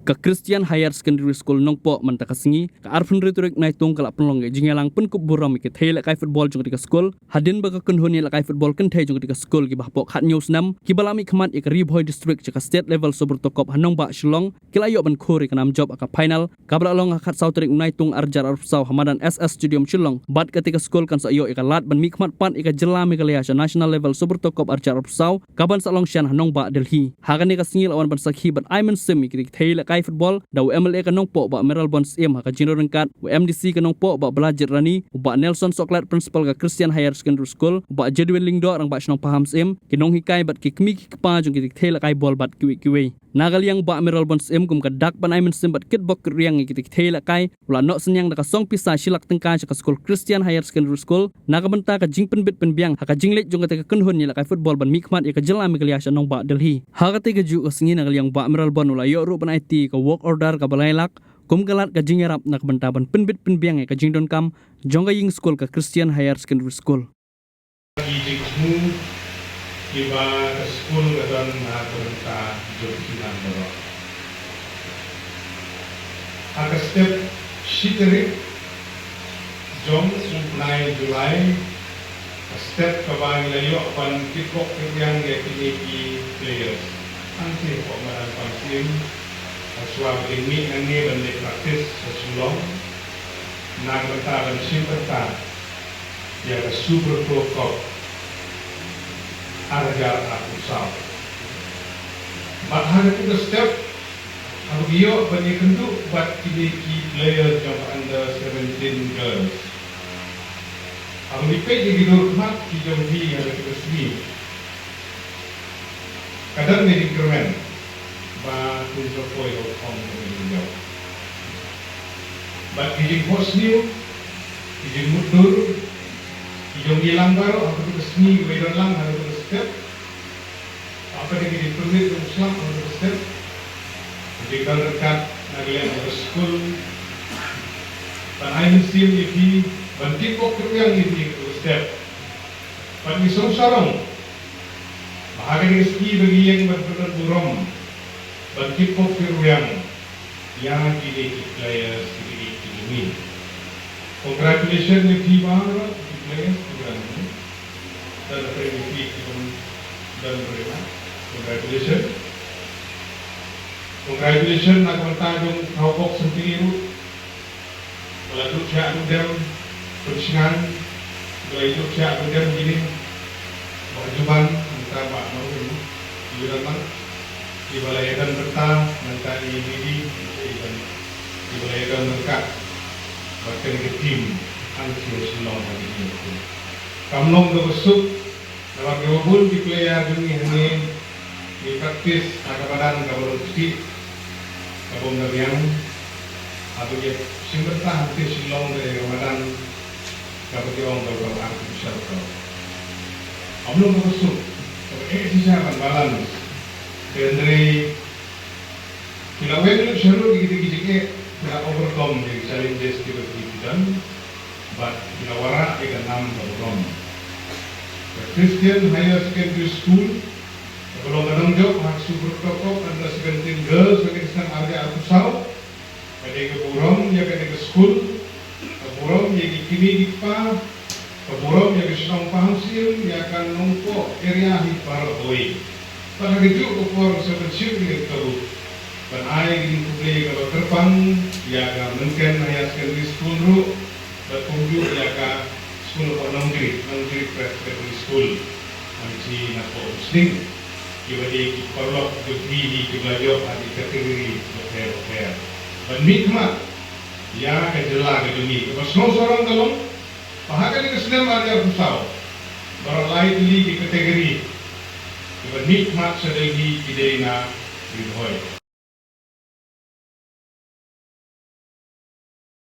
Ka Christian Higher Secondary School Nongpo Mantakasingi ka arfun riturik nai tung kala penlong jingalang pen kup buram ke thele kai football jong tika school hadin baga kunhoni la kai football kan thai jong tika school ki bahpok khat news nam ki balami khmat ik ribhoi district ka state level sobur tokop hanong ba shillong kila yo ban khori kanam job ka final kabra long khat sauterik nai tung arjar arfsau hamadan SS Stadium Shillong bat ka tika school kan sa yo ik lat ban mi khmat pan ik jelami ka liasha national level sobur tokop arjar arfsau kaban sa long shan hanong ba Delhi hagani ka singil awan ban sakhi ban Aiman Sim ki thele kai football daw MLA kanong po ba Meral Bonds M ka Jino Rengkat MDC kanong po ba Belajar Rani ba Nelson Soklat principal ka Christian Higher Secondary School ba Jedwin Lingdo rang ba snong paham sim kinong hikai bat ki kmi ki pa jong ki thela kai bol bat kiwi nagaliang ba Meral Bonds M kum ka dak ban Aiman Sim bat kit bok riang ki thela kai wala no senyang da ka song pisa silak tengka ka school Christian Higher Secondary School nagabenta ka jingpen bit penbiang ka jinglet jong ka kunhun ni la kai football ban mikmat ka jelami ka liasha nong ba Delhi hagate ka ju singi nagaliang ba Meral Bon wala yo ru ban IT ka work order ka balailak kum galat ka jingarap nak bentaban penbit penbiang ka jingdon kam jongga ying school ka Christian Higher Secondary School Ijikmu iba school gadon na berita jursinan baro aga step shiteri jong suplai Julai step kabang layo pan kikok yang yakini players anti kok maran pansin aswab ini angge bende praktis sesulong nang bentaban simpenta ya super pro cup arjar aku saw bahkan itu step aku iyo bani kentu buat kini player jump under 17 girls aku dipet di gidur mat ki jombi ada kesini kadang ni dikremen ba kunjo koi hong ni ba kijing hosniu kijing mutur kijing hilang baru aku kesini wedon lang harus step apa yang diperlukan untuk Islam untuk step jika dekat nagian school dan Aiman Sim ini bantik kok yang ini step bagi sorong bahagian rezeki bagi yang berperan buram bantik kok yang diri players diri ini congratulations di bawah players ini dan premisi dan berima congratulations nak bertajung kawok sendiri kalau tu siap udam persingan kalau itu siap udam gini berjuban minta pak mau ini di dalam di balayakan peta minta di balayakan dekat bahkan ke tim ansio silong hari ini kamlong bersuk dalam kebun di player ini di praktis akabadan kabur besi kabung yang atau dia simbertah hati silong dari Ramadan kabur tiong kabur artificial kau kamlong bersuk sisa balance dari kilawen seru dikit-dikit tidak overcome dari challenges kita but kilawara ikan enam overcome Christian Higher Secondary School kalau menang job hak super tokop anda 17 girls bagi kesan area Arusau pada keburam ya pada ke school keburam ya kini dipa keburam ya kesenong pangsil ya akan nombor area hipar oi pada kejuk upor sepensiun ini tahu dan air ini publik kalau terbang ya akan mungkin Higher Secondary School ru berkunjung ya akan school of Nongri Preparatory School Anci Napo Muslim Ibadi Kiparlok Jogdi Kiblajo Adi kategori Ofer dan mikmat ya kejela kedemi kebasno seorang dalam bahagian kesenam ada Rusau baru lain di kategori Ibadi mikmat sedegi Kidena Ridhoi